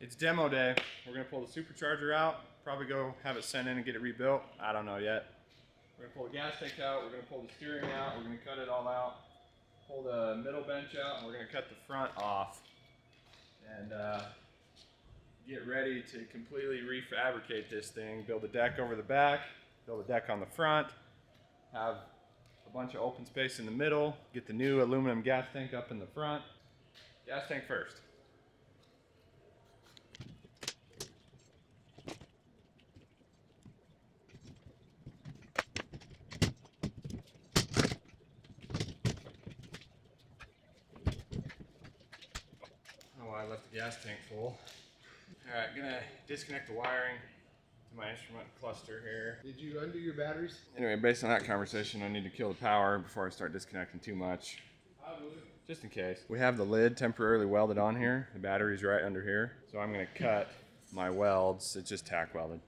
It's demo day. We're gonna pull the supercharger out, probably go have it sent in and get it rebuilt. I don't know yet. We're gonna pull the gas tank out, we're gonna pull the steering out, we're gonna cut it all out, pull the middle bench out, and we're gonna cut the front off. And get ready to completely refabricate this thing, build a deck over the back, build a deck on the front, have a bunch of open space in the middle, get the new aluminum gas tank up in the front. Gas tank first. Oh, I left the gas tank full. All right, gonna disconnect the wiring to my instrument cluster here. Did you undo your batteries? Anyway, based on that conversation, I need to kill the power before I start disconnecting too much. I would. Just in case. We have the lid temporarily welded on here. The battery's right under here. So I'm gonna cut my welds. It's just tack welded.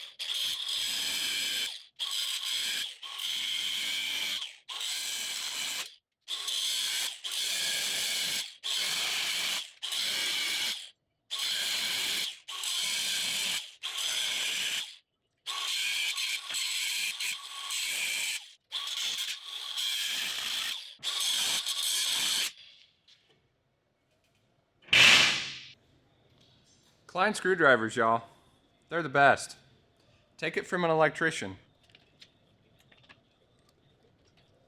Klein screwdrivers, y'all. They're the best. Take it from an electrician.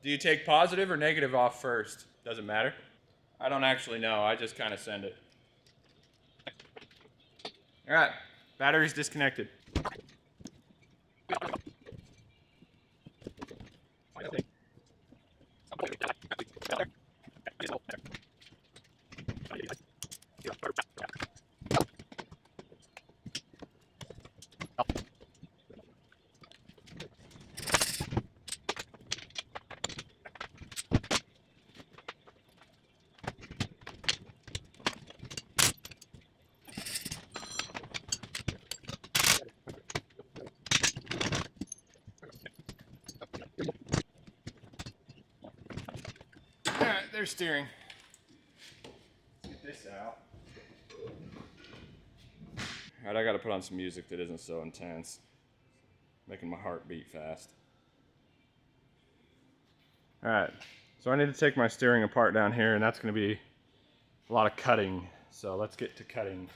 Do you take positive or negative off first? Doesn't matter. I don't actually know. I just kind of send it. All right, battery's disconnected. Alright, there's steering. Let's get this out. Alright, I gotta put on some music that isn't so intense. Making my heart beat fast. Alright, so I need to take my steering apart down here, and that's gonna be a lot of cutting. So let's get to cutting.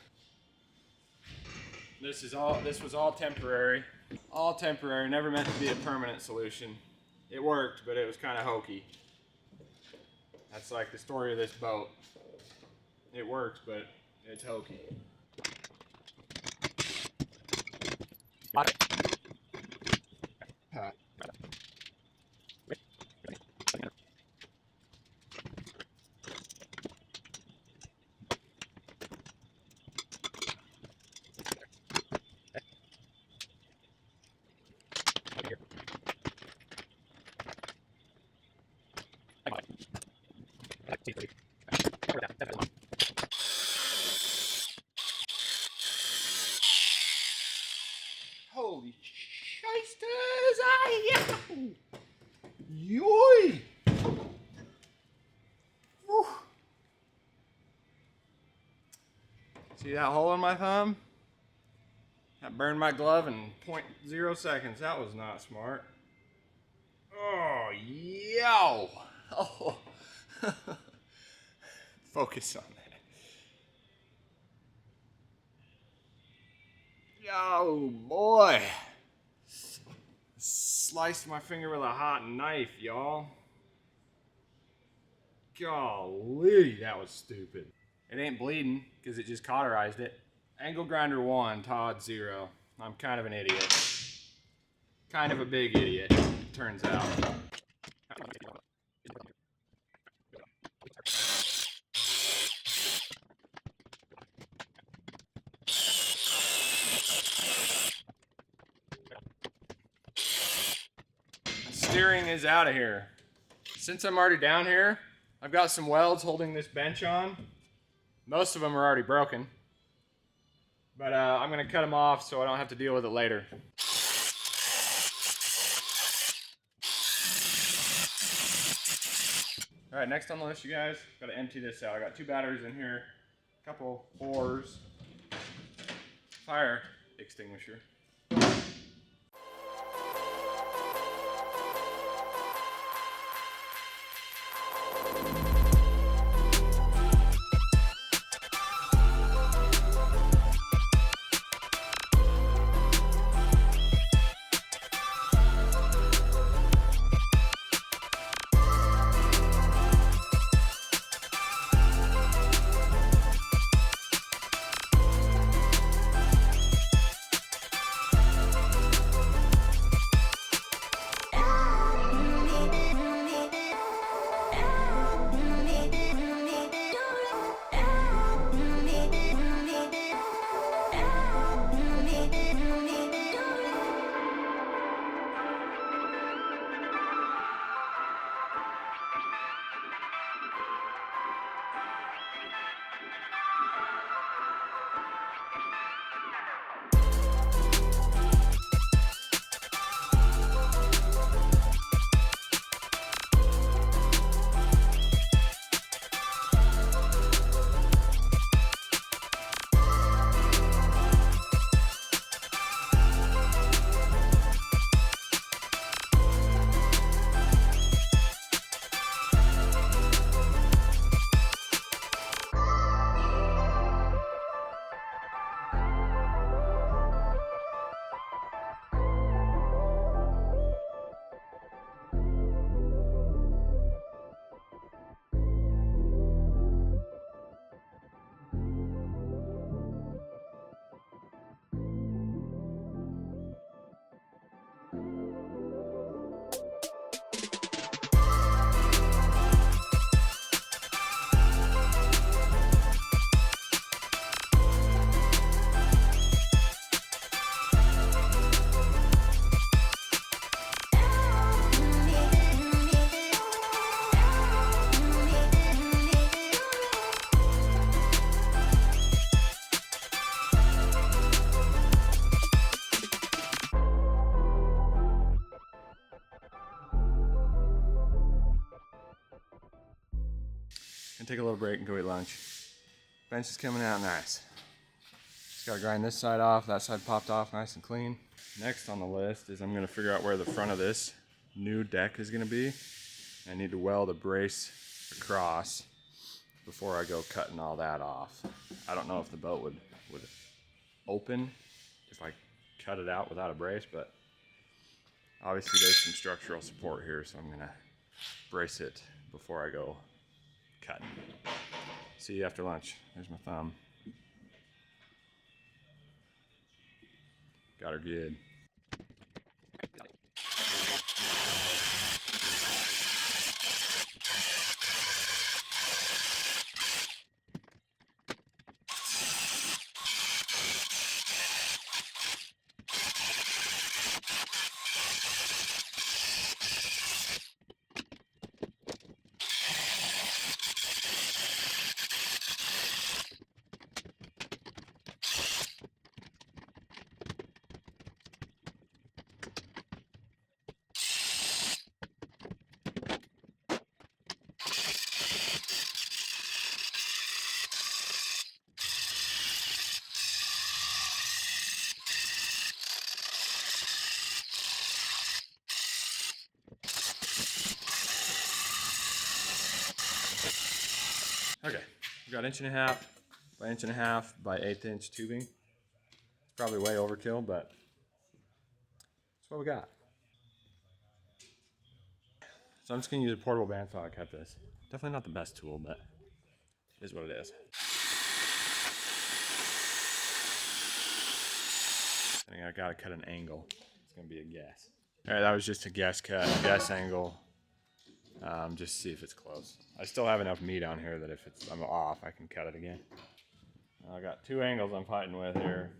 This was all temporary. All temporary, never meant to be a permanent solution. It worked, but it was kind of hokey. That's like the story of this boat. It works, but it's hokey. Holy shysters! Yoy! Whew. See that hole in my thumb? That burned my glove in 0.0 seconds. That was not smart. Oh, yo! Oh. Focus on that. Yo, boy. Sliced my finger with a hot knife, y'all. Golly, that was stupid. It ain't bleeding, because it just cauterized it. Angle grinder 1, Todd 0. I'm kind of an idiot. Kind of a big idiot, it turns out. Steering is out of here. Since I'm already down here, I've got some welds holding this bench on. Most of them are already broken. But I'm gonna cut them off so I don't have to deal with it later. All right, next on the list, you guys, gotta empty this out. I got 2 batteries in here, a couple ores, fire extinguisher. Gonna take a little break and go eat lunch. Bench is coming out nice. Just gotta grind this side off, that side popped off nice and clean. Next on the list is I'm gonna figure out where the front of this new deck is gonna be. I need to weld a brace across before I go cutting all that off. I don't know if the boat would open if I cut it out without a brace, but obviously there's some structural support here, so I'm gonna brace it before I go cutting. See you after lunch. There's my thumb. Got her good. Okay, we've got 1.5 by 1.5 by 1/8" tubing. It's probably way overkill, but that's what we got. So I'm just gonna use a portable bandsaw to cut this. Definitely not the best tool, but it is what it is. I think I gotta cut an angle. It's gonna be a guess. All right, that was just a guess cut, guess angle. Just to see if it's close. I still have enough meat on here that if I'm off, I can cut it again. I got 2 angles I'm fighting with here.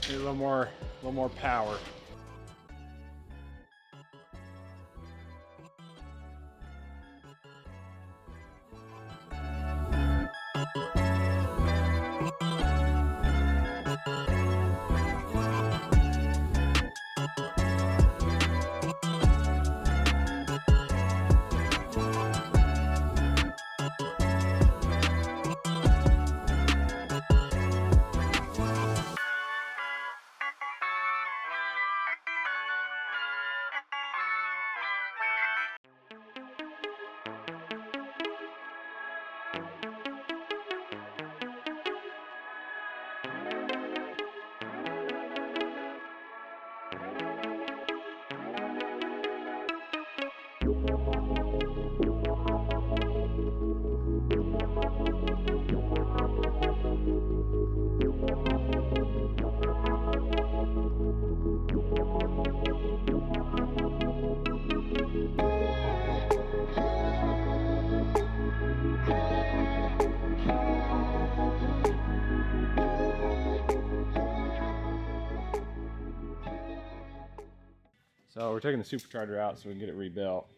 Need a little more power. So we're taking the supercharger out so we can get it rebuilt.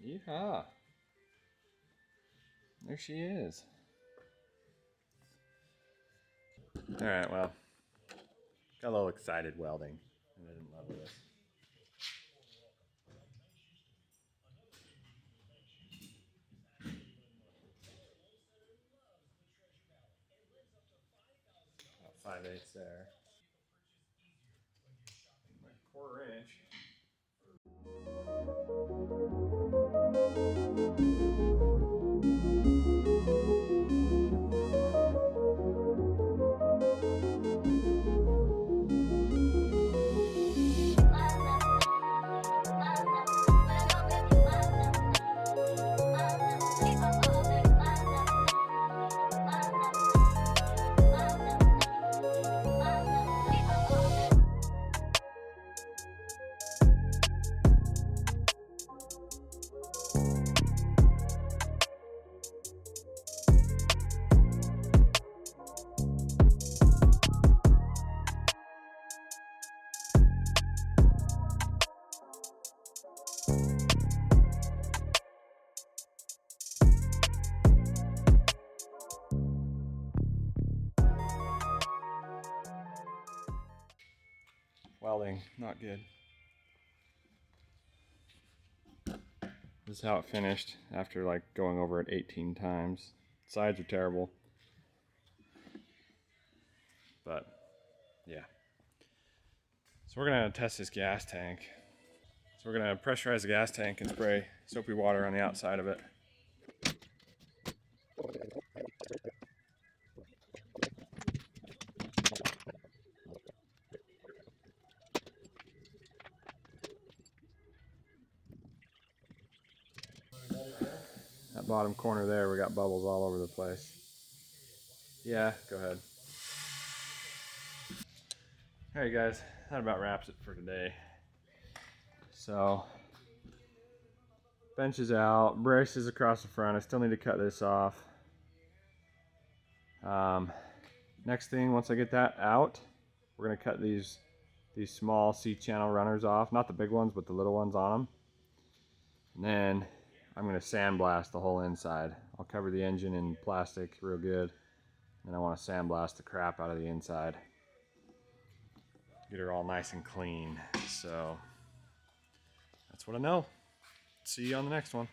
Yeehaw! There she is. Alright, well, got a little excited welding. I didn't love this. About 5/8 there. Quarter inch. Welding, not good. This is how it finished after like going over it 18 times. Sides are terrible. But yeah. So we're gonna test this gas tank. So we're gonna pressurize the gas tank and spray soapy water on the outside of it. That bottom corner there, we got bubbles all over the place. Yeah, go ahead. Alright guys, that about wraps it for today. So, bench is out, braces across the front. I still need to cut this off. Next thing, once I get that out, we're gonna cut these small C-channel runners off. Not the big ones, but the little ones on them. And then I'm gonna sandblast the whole inside. I'll cover the engine in plastic real good. And I wanna sandblast the crap out of the inside. Get her all nice and clean. So that's what I know. See you on the next one.